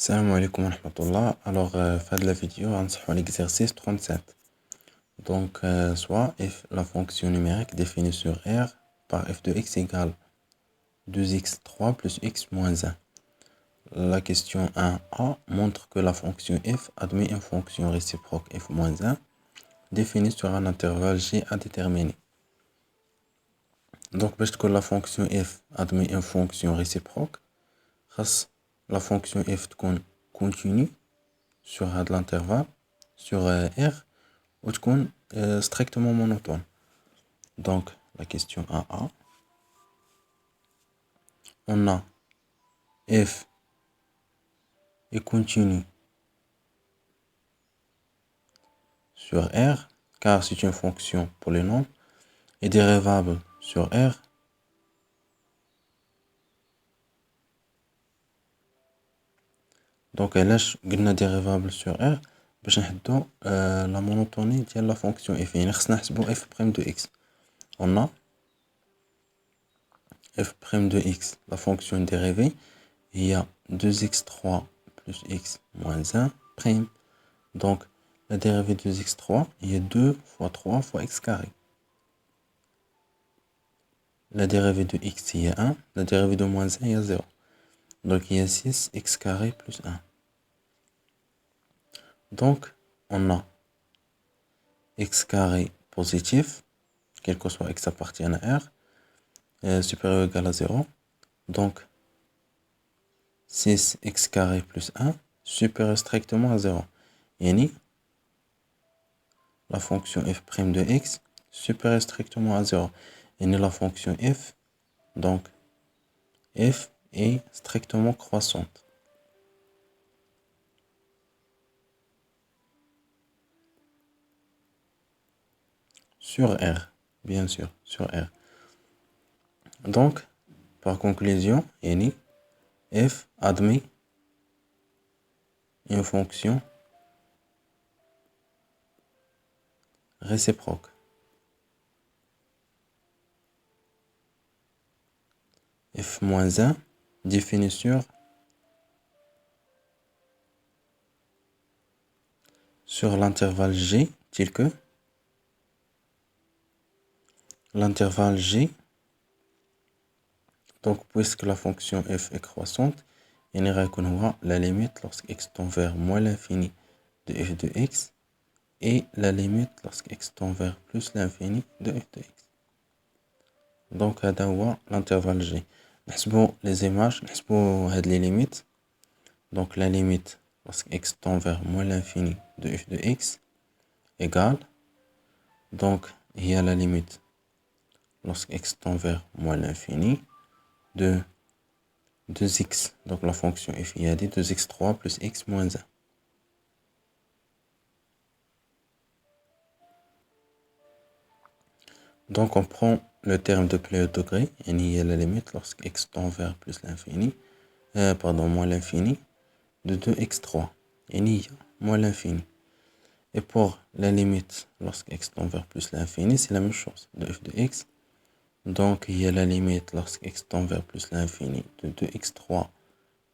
Salam alaikum wa rahmatullah. Alors, fin de la vidéo, on va l'exercice 37. Donc, soit f la fonction numérique définie sur R par f de x égale 2x3 plus x moins 1. La question 1a montre que la fonction f admet une fonction réciproque f moins 1 définie sur un intervalle g à déterminer. Donc, parce que la fonction f admet une fonction réciproque, la fonction f continue sur l'intervalle, sur R, ou strictement monotone. Donc, la question 1a, on a f est continu sur R, car c'est une fonction polynôme, et dérivable sur R, donc elle est une dérivable sur R, باش نحدو la monotonie de la fonction f. يعني خصنا نحسبو f' de x. On a f' de x, la fonction dérivée, il y a 2x3 plus x moins 1 prime. Donc, la dérivée de 2x3, il y a 2 fois 3 fois x carré. La dérivée de x, il y a 1. La dérivée de moins 1, il y a 0. Donc, il y a 6x carré plus 1. Donc, on a x carré positif, quel que soit x appartient à R, supérieur ou égal à 0. Donc, 6x carré plus 1 supérieur strictement à 0. Yani, la fonction f' de x supérieure strictement à 0. Yani, la fonction f, donc f est strictement croissante. Sur R, bien sûr, sur R. Donc, par conclusion, yani, f admet une fonction réciproque. F moins 1 défini sur l'intervalle G, tel que l'intervalle G, donc puisque la fonction f est croissante, il y aura la limite lorsque x tend vers moins l'infini de f de x et la limite lorsque x tend vers plus l'infini de f de x. Donc, هذا هو l'intervalle G. نحسبوا les images, نحسبوا هاد les limites. Donc, la limite lorsque x tend vers moins l'infini de f de x égale, donc, il y a la limite lorsque x tend vers moins l'infini de 2x, donc la fonction f, il y a dit 2x3 plus x moins 1. Donc, on prend le terme de plus haut degré, et il y a la limite lorsque x tend vers plus l'infini, moins l'infini, de 2x3, et il y a moins l'infini. Et pour la limite lorsque x tend vers plus l'infini, c'est la même chose, de f de x. Donc, il y a la limite lorsque x tend vers plus l'infini de 2x3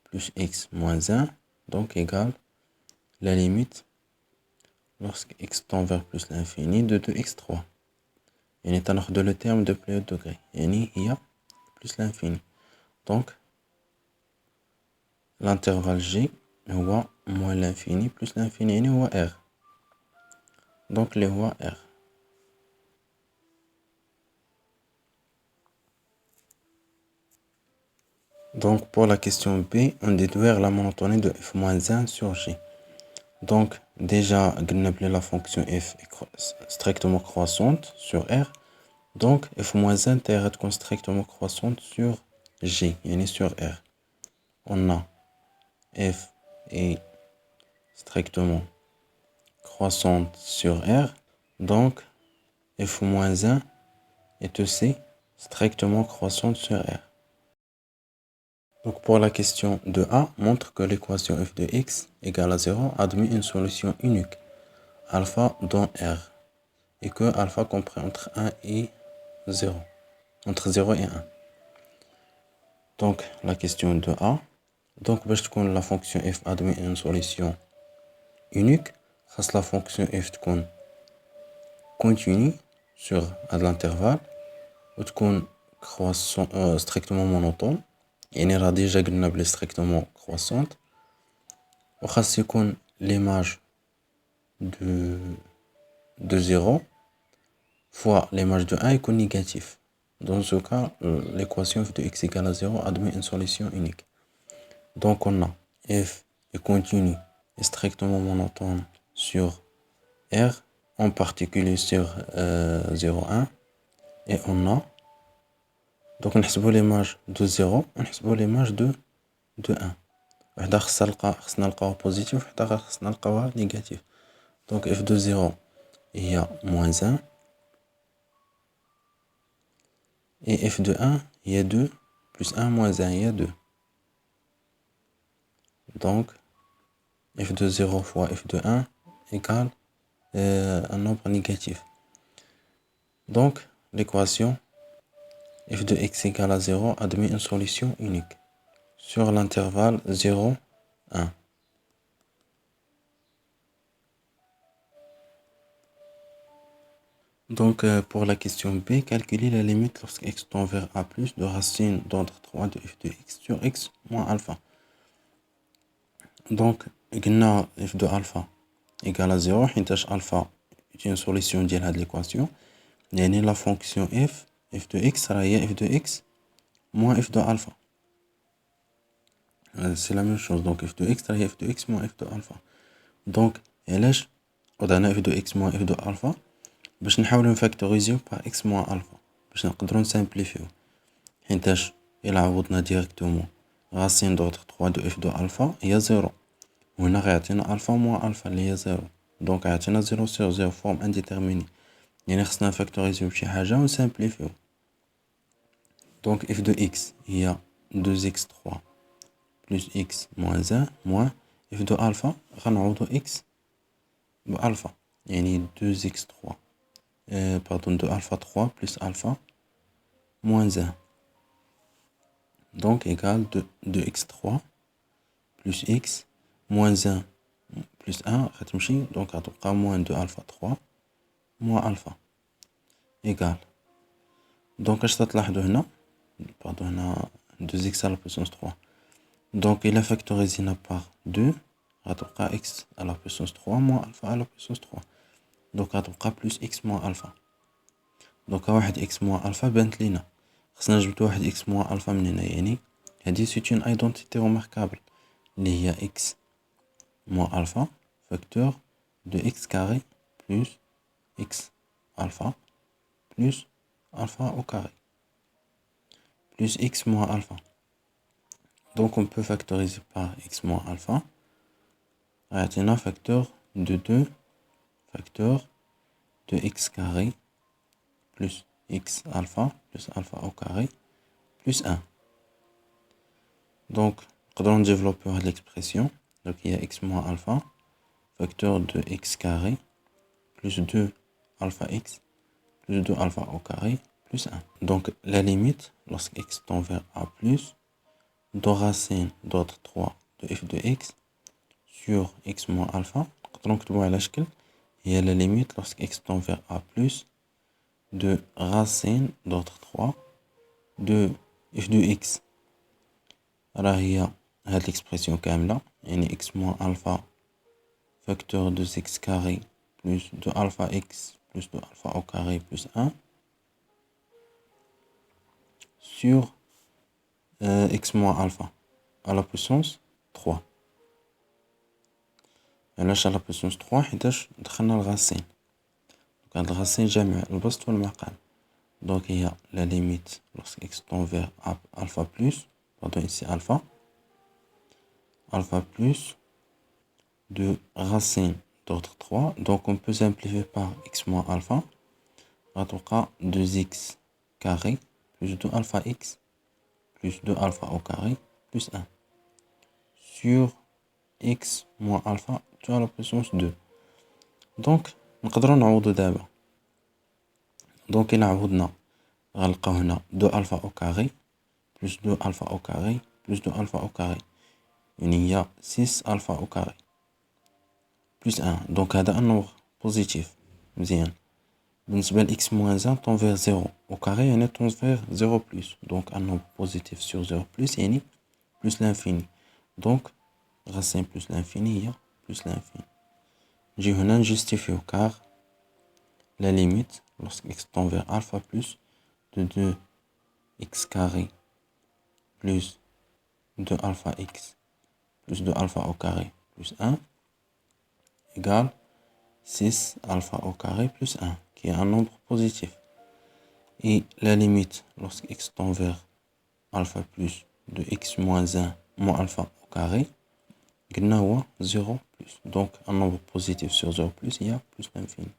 plus x moins 1, donc égale la limite lorsque x tend vers plus l'infini de 2x3. يعني تناخدو le terme de plus haut degré. يعني هي plus l'infini. Donc, l'intervalle G هو moins l'infini plus l'infini. يعني هو R. Donc, اللي هو R. Donc, pour la question B, on déduire la monotonie de f-1 sur G. Donc, déjà, la fonction f est strictement croissante sur R. Donc, f-1 est strictement croissante sur G, yani sur R. On a f est strictement croissante sur R. Donc, f-1 est aussi strictement croissante sur R. Donc, pour la question 2a, montre que l'équation f de x égale à 0 admet une solution unique, alpha dans R, et que alpha comprend entre 1 et 0, entre 0 et 1. Donc, la question 2a, Donc باش تكون la fonction f admet une solution unique, خاص la fonction f تكون continue sur l'intervalle وتكون strictement monotone. يعني راه ديجا قلنا بلي strictement croissante. وخاص يكون l'image de 0 fois l'image de 1 يكون négatif. Dans ce cas, l'équation f de x égale à 0 admet une solution unique. Donc on a f est continu et strictement monotone sur R, en particulier sur 0, 1. Et on a, donc نحسبو l'image de 0 ونحسبو l'image de 1. وحدة خصنا نلقاوها positif وحدة خصنا نلقاوها négatif. Donc f de 0 هي moins 1 et f de 1 هي 2 plus 1 moins 1 هي 2. Donc f de 0 fois f de 1 égale un nombre négatif. Donc l'équation f de x égale à 0 admet une solution unique sur l'intervalle 0, 1. Donc pour la question B, calculer la limite lorsque x tend vers a plus de racine d'ordre 3 de f de x sur x moins alpha. Donc قلنا f de alpha égale à 0 حيتاش alpha est une solution ديال هاد l'équation. يعني la fonction f de x راه هي f de x moins f de alpha. C'est la même chose. Donc f de x راه هي f de x moins f de alpha. Donc علاش وضعنا f de x moins f de alpha باش نحاولو نفاكتوريزيو par x moins alpha باش نقدرو نسامبليفيو. حيتاش إلا عوضنا ديريكتومون racine d'ordre 3 de f de alpha هي 0. وهنا غيعطينا alpha moins alpha اللي هي 0. دونك غيعطينا 0 sur 0 forme indéterminée. يعني خصنا نفاكتوريزيو بشي حاجة ونسامبليفيو. Donc f de x هي 2x3 plus x moins 1 moins f de alpha غنعوضو x بألفا. يعني 2x3 pardon de alpha 3 plus alpha moins 1. Donc égale 2x3 plus x moins 1 plus 1 غتمشي دونك غتبقى moins 2 alpha 3 moins alpha égale. دونك اش تلاحظوا هنا pardon هنا 2x à la puissance 3. Donc il a factorisé par 2 غتبقى x à la puissance 3 moins alpha à la puissance 3. Donc غتبقى plus x moins alpha. Donc واحد x moins alpha بانت لينا. خصنا نجبدو واحد x moins alpha من هنا. يعني هادي c'est une identité remarquable اللي هي x moins alpha facteur de x carré plus x alpha plus alpha au carré plus x moins alpha. Donc on peut factoriser par x moins alpha. Un facteur de 2 facteur de x carré plus x alpha plus alpha au carré plus 1. Donc on développer l'expression. Donc il y a x moins alpha facteur de x carré plus 2 alpha x plus 2 alpha au carré plus 1. Donc la limite lorsque x tend vers a plus de racine d'autre 3 de f de x sur x moins alpha. Donc il y a la limite lorsque x tend vers a plus de racine d'autre 3 de f de x. Alors il y a l'expression كاملة يعني x moins alpha facteur de x carré plus de alpha x plus de alpha au carré plus 1 sur x moins alpha à la puissance 3. علاش à la puissance 3 حيتاش دخلنا الغاسين. دونك هاد الغاسين جامع البسط والمقام. دونك هي la limite lorsque x tend vers alpha plus pardon ici alpha plus de racine d'ordre 3. Donc on peut simplifier par x moins alpha. غتبقى 2x carré plus 2 alpha x plus 2 alpha au carré plus 1 sur x moins alpha à la puissance 2. Donc نقدروا نعوضوا دابا. Donc إلا عوضنا غنلقاو هنا 2 alpha au carré plus 2 alpha au carré plus 2 alpha au carré il y a 6 alpha au carré plus 1. Donc, هذا un nombre positif. مزيان. بالنسبة ل x moins 1 tend vers 0 au carré يعني tend vers 0 plus. Donc, un nombre positif sur 0 plus يعني plus l'infini. Donc, racine plus l'infini هي plus l'infini. نجي هنا نجستيفيو car la limite lorsque x tend vers alpha plus de 2x carré plus 2 alpha x plus 2 alpha au carré plus 1 égale 6 alpha au carré plus 1, qui est un nombre positif. Et la limite, lorsque x tend vers alpha plus de x moins 1 moins alpha au carré, قلنا هو 0 plus. Donc, un nombre positif sur 0 plus, il y a plus l'infini.